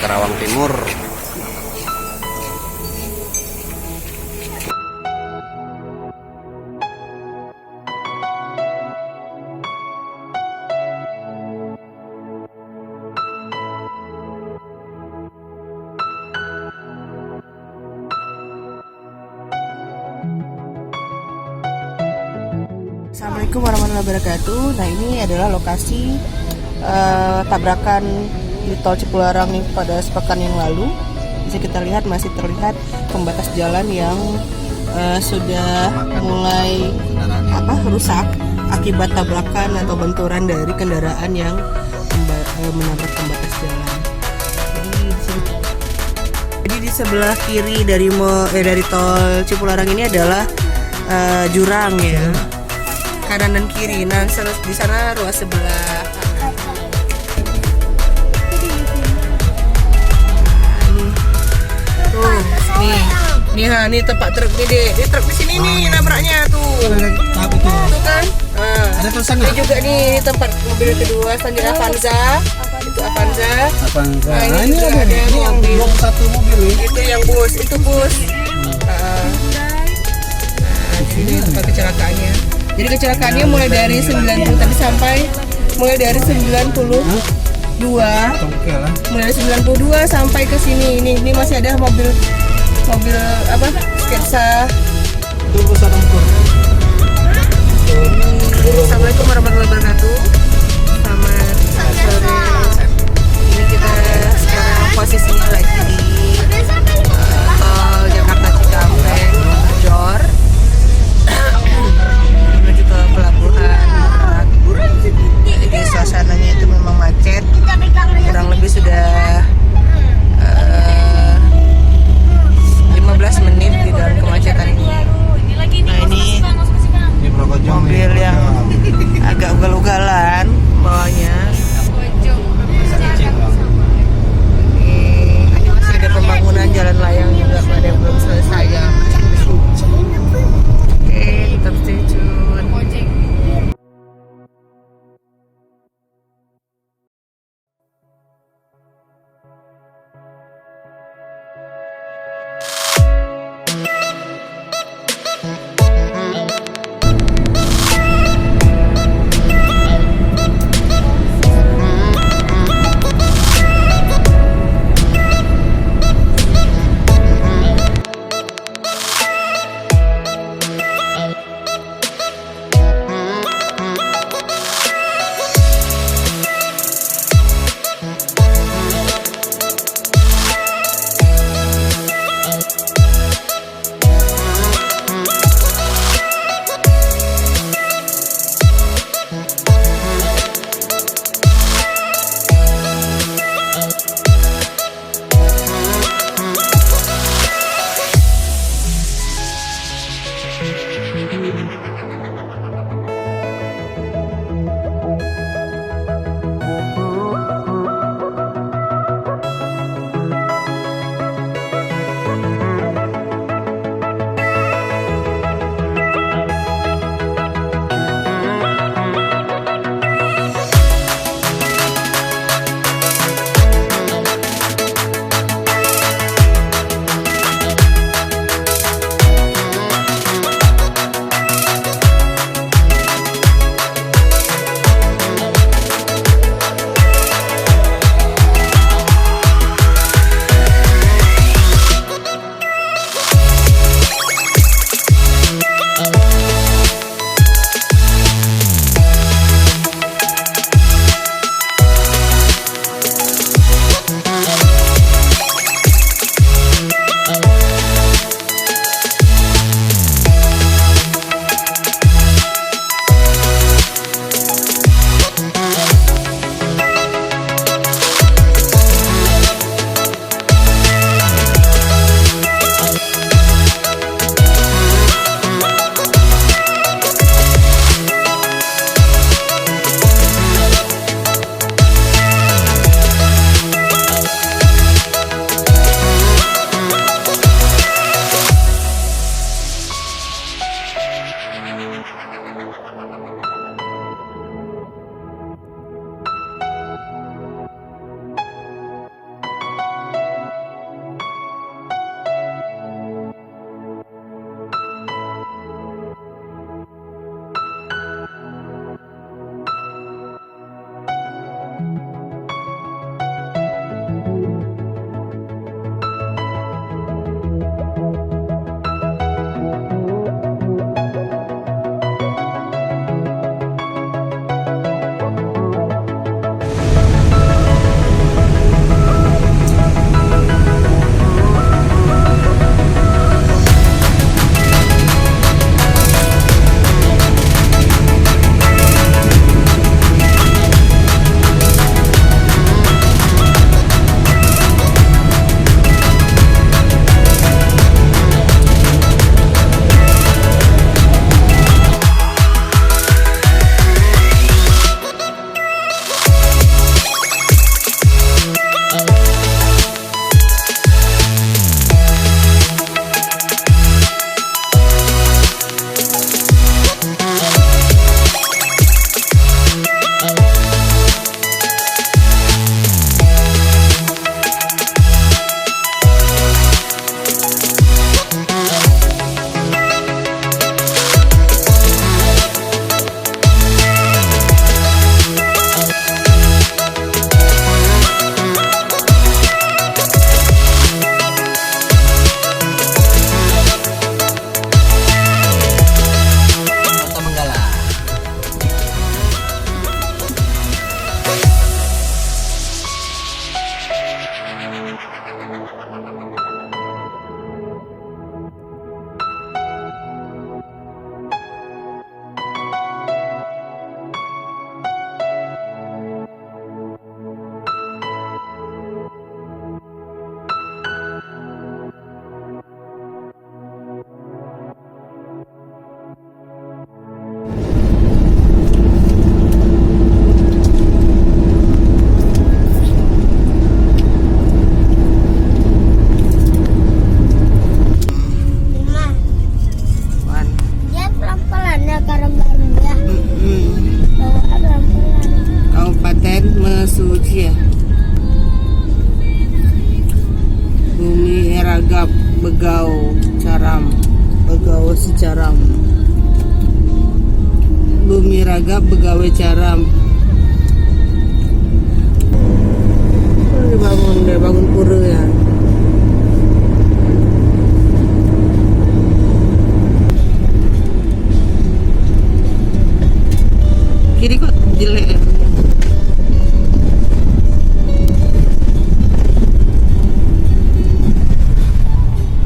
Karawang Timur. Assalamualaikum warahmatullahi wabarakatuh. Nah, ini adalah lokasi tabrakan di tol Cipularang pada sepekan yang lalu. Bisa kita lihat masih terlihat pembatas jalan yang sudah mulai rusak akibat tabrakan atau benturan dari kendaraan yang menabrak pembatas jalan. Jadi di sebelah kiri dari tol Cipularang ini adalah jurang ya. Kanan dan kiri. Nah, di sana ruas sebelah kanan. Tuh, nih tempat truk nih, di truk di sini nih nabraknya tuh. Tuh kan? Ada tulisan ini juga nih tempat mobil kedua Sanjir Avanza. Itu Avanza. Nah, ini juga ada yang 21 mobil nih. Itu yang bus, itu bus. Ini tempat kecelakaannya. Jadi kecelakaannya mulai dari 90 tadi sampai mulai dari 92 sampai ke sini. Ini masih ada mobil sketsa. Assalamualaikum warahmatullahi wabarakatuh. Selamat sore. Ini kita sekarang posisinya lagi di tol Jakarta Cikampek Jor. Pelabuhan. Jadi suasananya itu memang macet, kurang lebih sudah 15 menit di dalam kemacetan ini. Nah, ini mobil yang agak ugal-ugalan bawahnya. Ini masih ada pembangunan jalan layang juga, ada yang belum selesai ya. Oke, tetap stay tune. Masuji ya. Bumi Ragap Begau Caram, Begau Secaram. Bumi Ragap Begawe Caram. Bangun pura ya. Kiri kok jelek ya.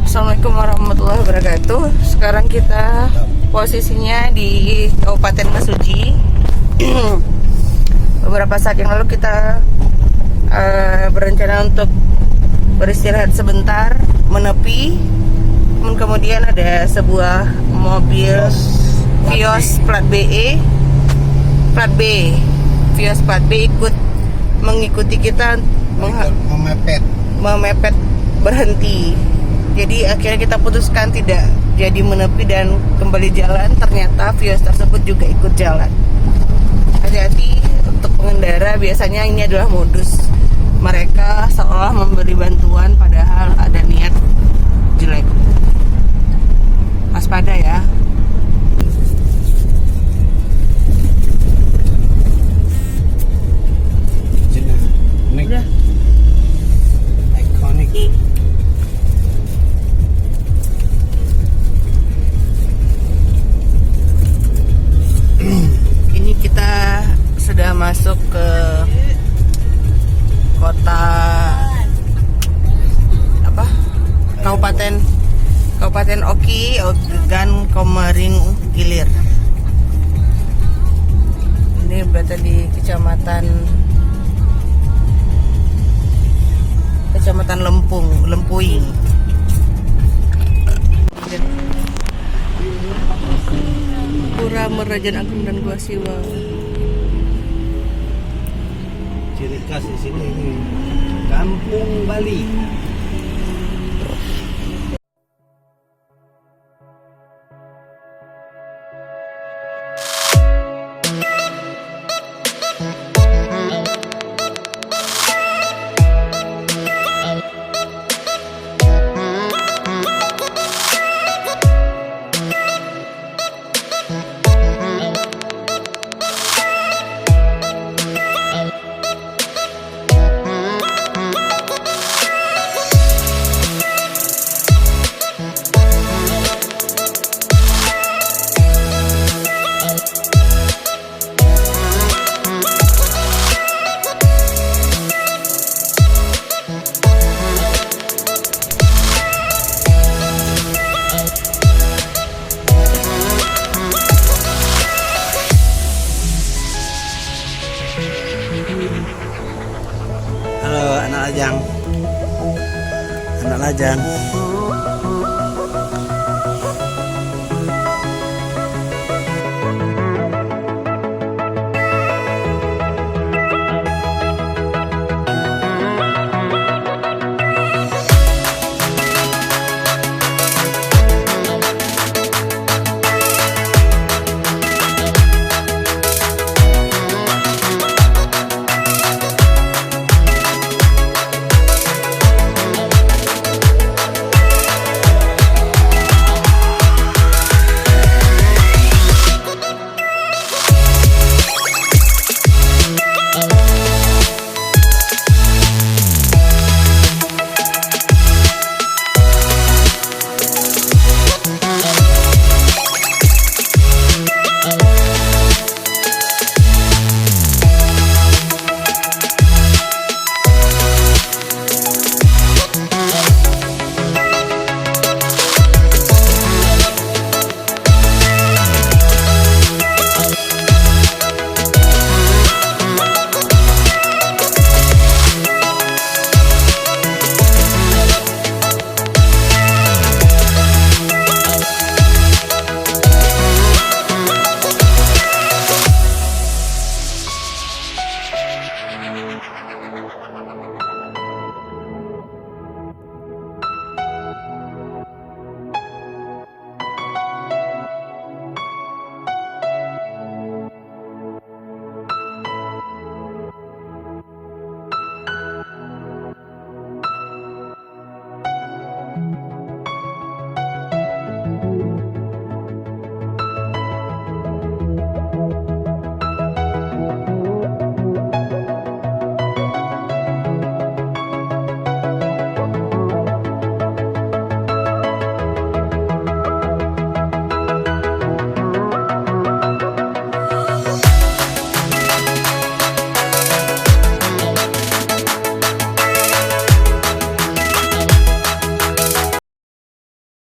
Assalamualaikum warahmatullahi wabarakatuh. Sekarang kita posisinya di Kabupaten Mesuji. Beberapa saat yang lalu kita berencana untuk beristirahat sebentar, menepi. Kemudian ada sebuah mobil Vios plat BE, plat B, Vios plat B ikut mengikuti kita, memepet berhenti. Jadi akhirnya kita putuskan tidak jadi menepi dan kembali jalan. Ternyata Vios tersebut juga ikut jalan. Hati-hati untuk pengendara, biasanya ini adalah modus mereka seolah memberi bantuan padahal ada niat jelek. Waspada ya. Udah. Iconic. Ini kita sudah masuk ke kota apa? Kabupaten Oki, Ogan Komering Ilir. Ini berada di Kecamatan Lempuing. Pura Merajan Agung dan Gua Siwa. Ciri khas di sini ini Kampung Bali. Halo anak lajang.